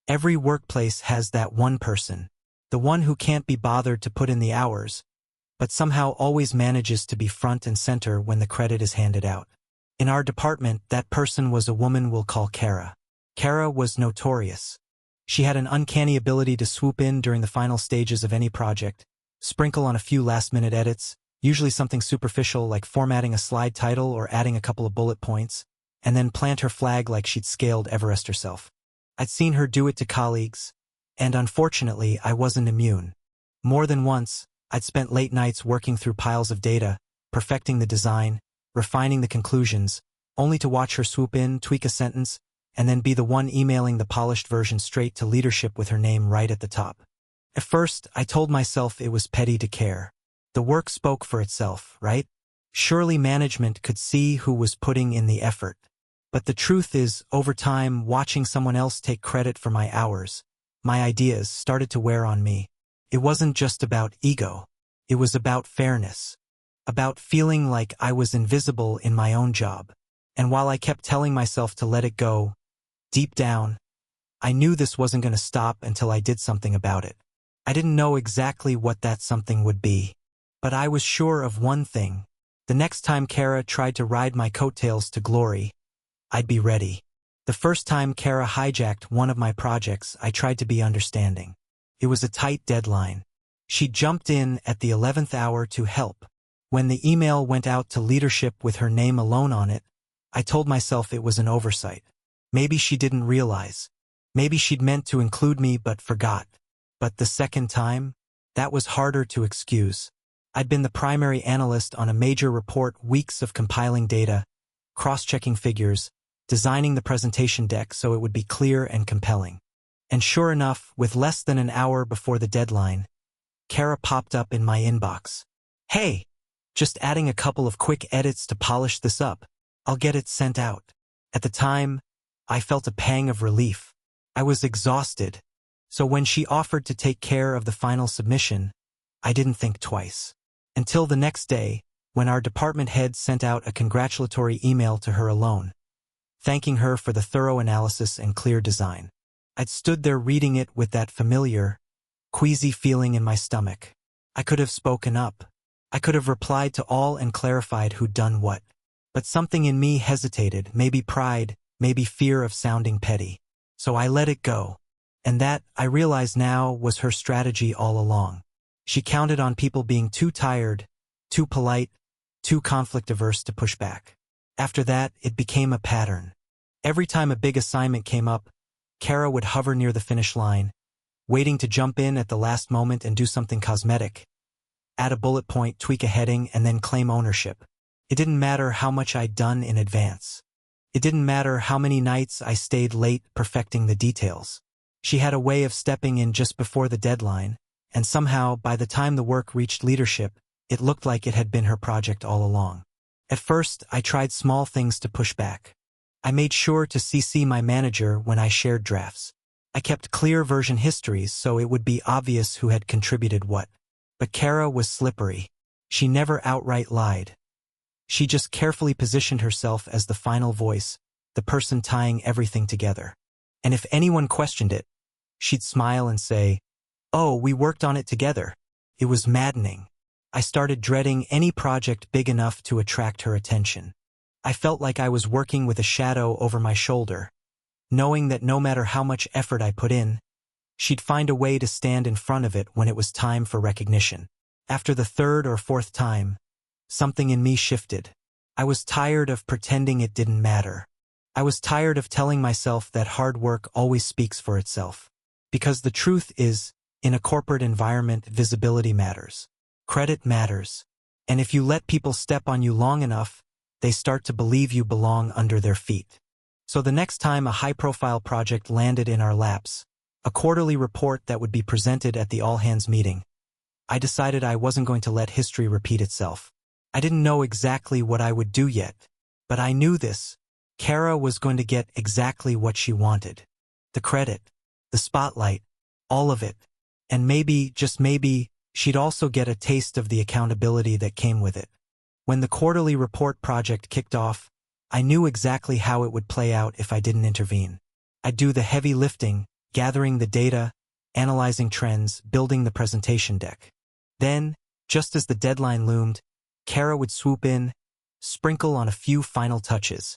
Every workplace has that one person. The one who can't be bothered to put in the hours, but somehow always manages to be front and center when the credit is handed out. In our department, that person was a woman we'll call Kara. Kara was notorious. She had an uncanny ability to swoop in during the final stages of any project, sprinkle on a few last-minute edits, usually something superficial like formatting a slide title or adding a couple of bullet points, and then plant her flag like she'd scaled Everest herself. I'd seen her do it to colleagues, and unfortunately, I wasn't immune. More than once, I'd spent late nights working through piles of data, perfecting the design, refining the conclusions, only to watch her swoop in, tweak a sentence, and then be the one emailing the polished version straight to leadership with her name right at the top. At first, I told myself it was petty to care. The work spoke for itself, right? Surely management could see who was putting in the effort. But the truth is, over time, watching someone else take credit for my hours, my ideas started to wear on me. It wasn't just about ego. It was about fairness. About feeling like I was invisible in my own job. And while I kept telling myself to let it go, deep down, I knew this wasn't going to stop until I did something about it. I didn't know exactly what that something would be. But I was sure of one thing. The next time Kara tried to ride my coattails to glory, I'd be ready. The first time Kara hijacked one of my projects, I tried to be understanding. It was a tight deadline. She jumped in at the 11th hour to help. When the email went out to leadership with her name alone on it, I told myself it was an oversight. Maybe she didn't realize. Maybe she'd meant to include me but forgot. But the second time, that was harder to excuse. I'd been the primary analyst on a major report, weeks of compiling data, cross-checking figures, designing the presentation deck so it would be clear and compelling. And sure enough, with less than an hour before the deadline, Kara popped up in my inbox. "Hey, just adding a couple of quick edits to polish this up. I'll get it sent out." At the time, I felt a pang of relief. I was exhausted. So when she offered to take care of the final submission, I didn't think twice. Until the next day, when our department head sent out a congratulatory email to her alone, thanking her for the thorough analysis and clear design. I'd stood there reading it with that familiar, queasy feeling in my stomach. I could have spoken up. I could have replied to all and clarified who'd done what. But something in me hesitated, maybe pride, maybe fear of sounding petty. So I let it go. And that, I realize now, was her strategy all along. She counted on people being too tired, too polite, too conflict-averse to push back. After that, it became a pattern. Every time a big assignment came up, Kara would hover near the finish line, waiting to jump in at the last moment and do something cosmetic. Add a bullet point, tweak a heading, and then claim ownership. It didn't matter how much I'd done in advance. It didn't matter how many nights I stayed late perfecting the details. She had a way of stepping in just before the deadline, and somehow, by the time the work reached leadership, it looked like it had been her project all along. At first, I tried small things to push back. I made sure to CC my manager when I shared drafts. I kept clear version histories so it would be obvious who had contributed what. But Kara was slippery. She never outright lied. She just carefully positioned herself as the final voice, the person tying everything together. And if anyone questioned it, she'd smile and say, "Oh, we worked on it together." It was maddening. I started dreading any project big enough to attract her attention. I felt like I was working with a shadow over my shoulder, knowing that no matter how much effort I put in, she'd find a way to stand in front of it when it was time for recognition. After the third or fourth time, something in me shifted. I was tired of pretending it didn't matter. I was tired of telling myself that hard work always speaks for itself. Because the truth is, in a corporate environment, visibility matters. Credit matters. And if you let people step on you long enough, they start to believe you belong under their feet. So the next time a high-profile project landed in our laps, a quarterly report that would be presented at the all-hands meeting, I decided I wasn't going to let history repeat itself. I didn't know exactly what I would do yet, but I knew this. Kara was going to get exactly what she wanted. The credit, the spotlight, all of it. And maybe, just maybe, she'd also get a taste of the accountability that came with it. When the quarterly report project kicked off, I knew exactly how it would play out if I didn't intervene. I'd do the heavy lifting, gathering the data, analyzing trends, building the presentation deck. Then, just as the deadline loomed, Kara would swoop in, sprinkle on a few final touches,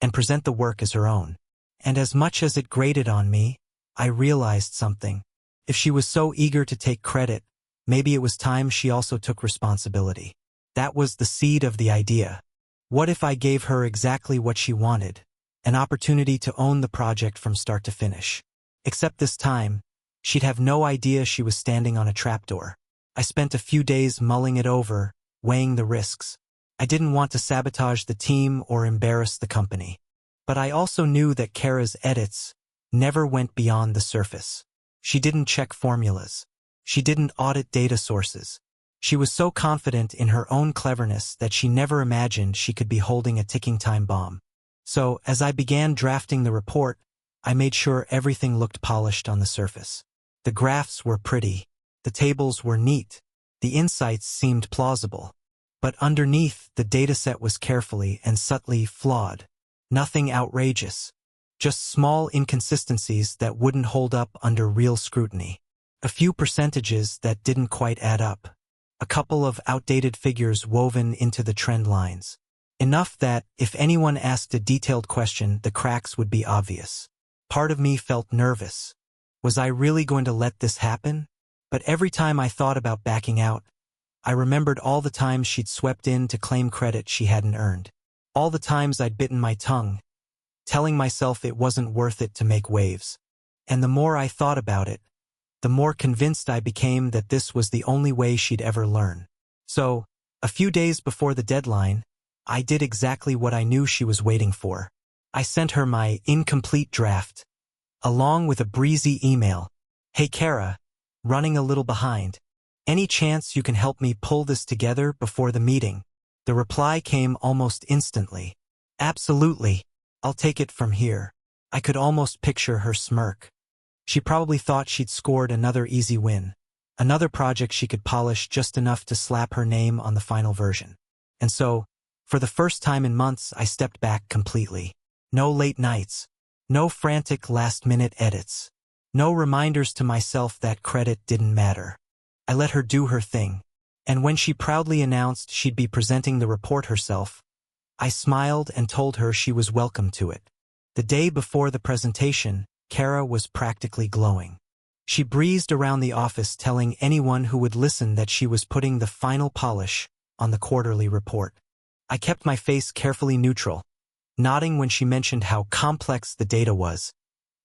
and present the work as her own. And as much as it grated on me, I realized something. If she was so eager to take credit, maybe it was time she also took responsibility. That was the seed of the idea. What if I gave her exactly what she wanted? An opportunity to own the project from start to finish. Except this time, she'd have no idea she was standing on a trapdoor. I spent a few days mulling it over, weighing the risks. I didn't want to sabotage the team or embarrass the company. But I also knew that Kara's edits never went beyond the surface. She didn't check formulas. She didn't audit data sources. She was so confident in her own cleverness that she never imagined she could be holding a ticking time bomb. So, as I began drafting the report, I made sure everything looked polished on the surface. The graphs were pretty. The tables were neat. The insights seemed plausible. But underneath, the dataset was carefully and subtly flawed. Nothing outrageous. Just small inconsistencies that wouldn't hold up under real scrutiny. A few percentages that didn't quite add up. A couple of outdated figures woven into the trend lines. Enough that, if anyone asked a detailed question, the cracks would be obvious. Part of me felt nervous. Was I really going to let this happen? But every time I thought about backing out, I remembered all the times she'd swept in to claim credit she hadn't earned. All the times I'd bitten my tongue, telling myself it wasn't worth it to make waves. And the more I thought about it, the more convinced I became that this was the only way she'd ever learn. So, a few days before the deadline, I did exactly what I knew she was waiting for. I sent her my incomplete draft, along with a breezy email. Hey Kara, running a little behind. Any chance you can help me pull this together before the meeting? The reply came almost instantly. Absolutely. I'll take it from here. I could almost picture her smirk. She probably thought she'd scored another easy win. Another project she could polish just enough to slap her name on the final version. And so, for the first time in months, I stepped back completely. No late nights. No frantic last-minute edits. No reminders to myself that credit didn't matter. I let her do her thing. And when she proudly announced she'd be presenting the report herself, I smiled and told her she was welcome to it. The day before the presentation, Kara was practically glowing. She breezed around the office telling anyone who would listen that she was putting the final polish on the quarterly report. I kept my face carefully neutral, nodding when she mentioned how complex the data was,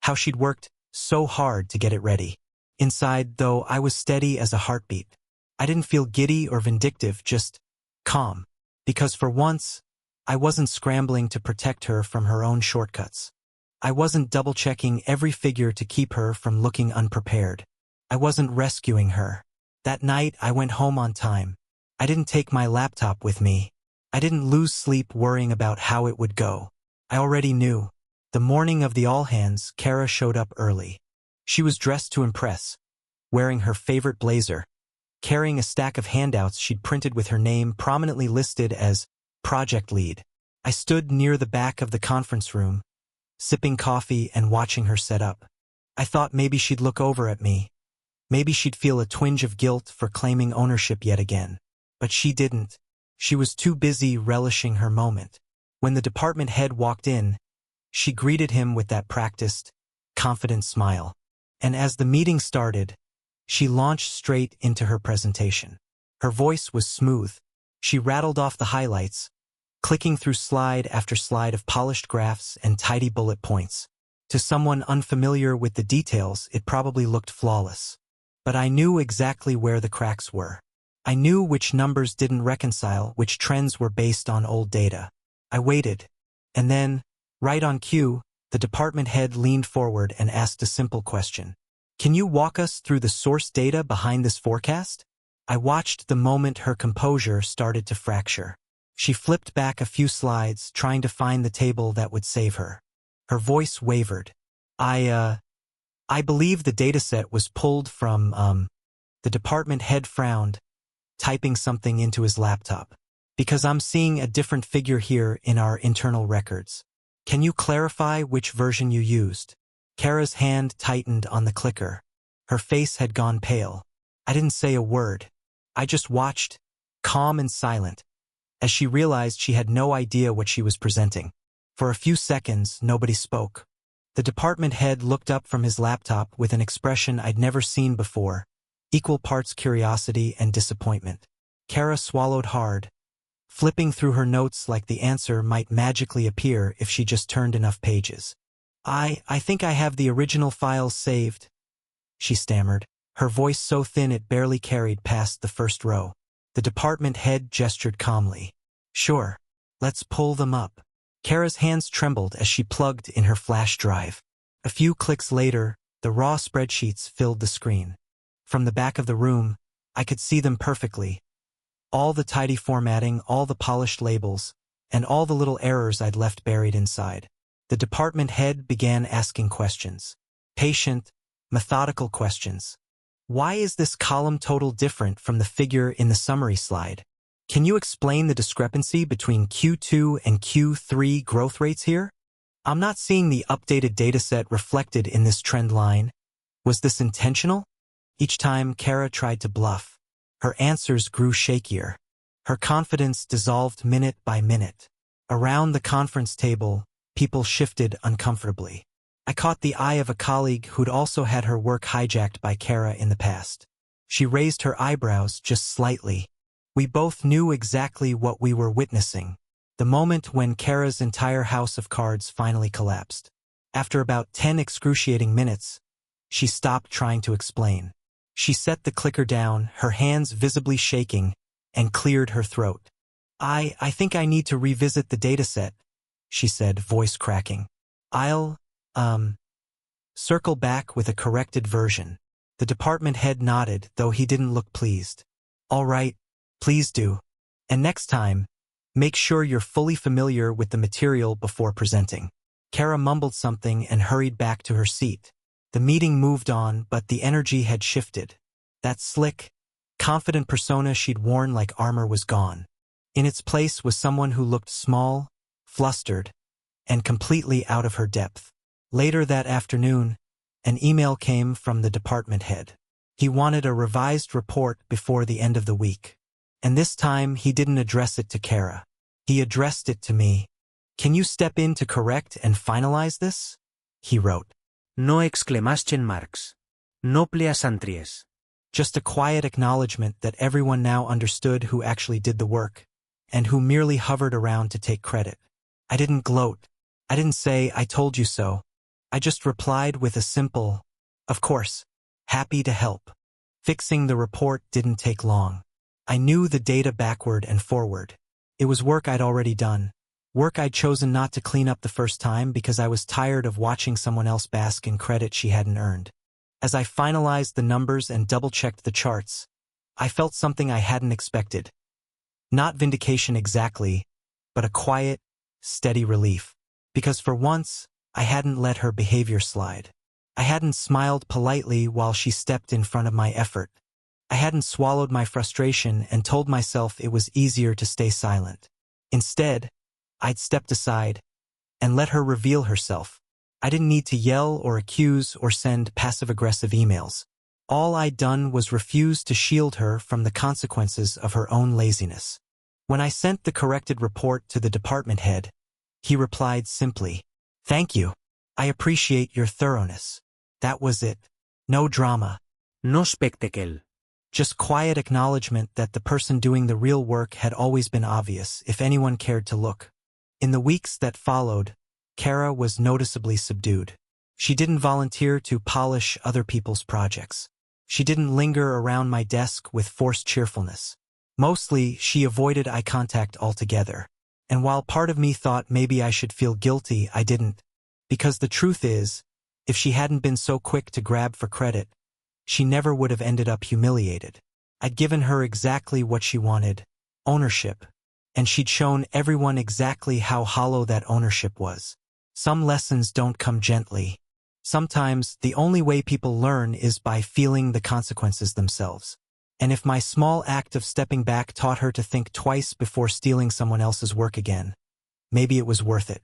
how she'd worked so hard to get it ready. Inside, though, I was steady as a heartbeat. I didn't feel giddy or vindictive, just calm, because for once, I wasn't scrambling to protect her from her own shortcuts. I wasn't double-checking every figure to keep her from looking unprepared. I wasn't rescuing her. That night, I went home on time. I didn't take my laptop with me. I didn't lose sleep worrying about how it would go. I already knew. The morning of the all-hands, Kara showed up early. She was dressed to impress, wearing her favorite blazer, carrying a stack of handouts she'd printed with her name prominently listed as Project Lead. I stood near the back of the conference room, sipping coffee and watching her set up. I thought maybe she'd look over at me. Maybe she'd feel a twinge of guilt for claiming ownership yet again. But she didn't. She was too busy relishing her moment. When the department head walked in, she greeted him with that practiced, confident smile. And as the meeting started, she launched straight into her presentation. Her voice was smooth. She rattled off the highlights, clicking through slide after slide of polished graphs and tidy bullet points. To someone unfamiliar with the details, it probably looked flawless. But I knew exactly where the cracks were. I knew which numbers didn't reconcile, which trends were based on old data. I waited. And then, right on cue, the department head leaned forward and asked a simple question. Can you walk us through the source data behind this forecast? I watched the moment her composure started to fracture. She flipped back a few slides, trying to find the table that would save her. Her voice wavered. I believe the dataset was pulled from, The department head frowned, typing something into his laptop. Because I'm seeing a different figure here in our internal records. Can you clarify which version you used? Kara's hand tightened on the clicker. Her face had gone pale. I didn't say a word. I just watched, calm and silent, as she realized she had no idea what she was presenting. For a few seconds, nobody spoke. The department head looked up from his laptop with an expression I'd never seen before, equal parts curiosity and disappointment. Kara swallowed hard, flipping through her notes like the answer might magically appear if she just turned enough pages. I think I have the original files saved, she stammered, her voice so thin it barely carried past the first row. The department head gestured calmly. Sure, let's pull them up. Kara's hands trembled as she plugged in her flash drive. A few clicks later, the raw spreadsheets filled the screen. From the back of the room, I could see them perfectly. All the tidy formatting, all the polished labels, and all the little errors I'd left buried inside. The department head began asking questions. Patient, methodical questions. Why is this column total different from the figure in the summary slide? Can you explain the discrepancy between Q2 and Q3 growth rates here? I'm not seeing the updated dataset reflected in this trend line. Was this intentional? Each time Kara tried to bluff, her answers grew shakier. Her confidence dissolved minute by minute. Around the conference table, people shifted uncomfortably. I caught the eye of a colleague who'd also had her work hijacked by Kara in the past. She raised her eyebrows just slightly. We both knew exactly what we were witnessing, the moment when Kara's entire house of cards finally collapsed. After about 10 excruciating minutes, she stopped trying to explain. She set the clicker down, her hands visibly shaking, and cleared her throat. I think I need to revisit the dataset, she said, voice cracking. I'll, circle back with a corrected version. The department head nodded, though he didn't look pleased. All right, please do. And next time, make sure you're fully familiar with the material before presenting. Kara mumbled something and hurried back to her seat. The meeting moved on, but the energy had shifted. That slick, confident persona she'd worn like armor was gone. In its place was someone who looked small, flustered, and completely out of her depth. Later that afternoon, an email came from the department head. He wanted a revised report before the end of the week. And this time, he didn't address it to Kara. He addressed it to me. Can you step in to correct and finalize this? He wrote. No exclamation marks. No plaisanteries. Just a quiet acknowledgement that everyone now understood who actually did the work, and who merely hovered around to take credit. I didn't gloat. I didn't say, I told you so. I just replied with a simple, of course, happy to help. Fixing the report didn't take long. I knew the data backward and forward. It was work I'd already done. Work I'd chosen not to clean up the first time because I was tired of watching someone else bask in credit she hadn't earned. As I finalized the numbers and double-checked the charts, I felt something I hadn't expected. Not vindication exactly, but a quiet, steady relief. Because for once, I hadn't let her behavior slide. I hadn't smiled politely while she stepped in front of my effort. I hadn't swallowed my frustration and told myself it was easier to stay silent. Instead, I'd stepped aside and let her reveal herself. I didn't need to yell or accuse or send passive-aggressive emails. All I'd done was refuse to shield her from the consequences of her own laziness. When I sent the corrected report to the department head, he replied simply, "Thank you. I appreciate your thoroughness." That was it. No drama. No spectacle. Just quiet acknowledgement that the person doing the real work had always been obvious, if anyone cared to look. In the weeks that followed, Kara was noticeably subdued. She didn't volunteer to polish other people's projects. She didn't linger around my desk with forced cheerfulness. Mostly, she avoided eye contact altogether. And while part of me thought maybe I should feel guilty, I didn't. Because the truth is, if she hadn't been so quick to grab for credit, she never would have ended up humiliated. I'd given her exactly what she wanted, ownership. And she'd shown everyone exactly how hollow that ownership was. Some lessons don't come gently. Sometimes, the only way people learn is by feeling the consequences themselves. And if my small act of stepping back taught her to think twice before stealing someone else's work again, maybe it was worth it.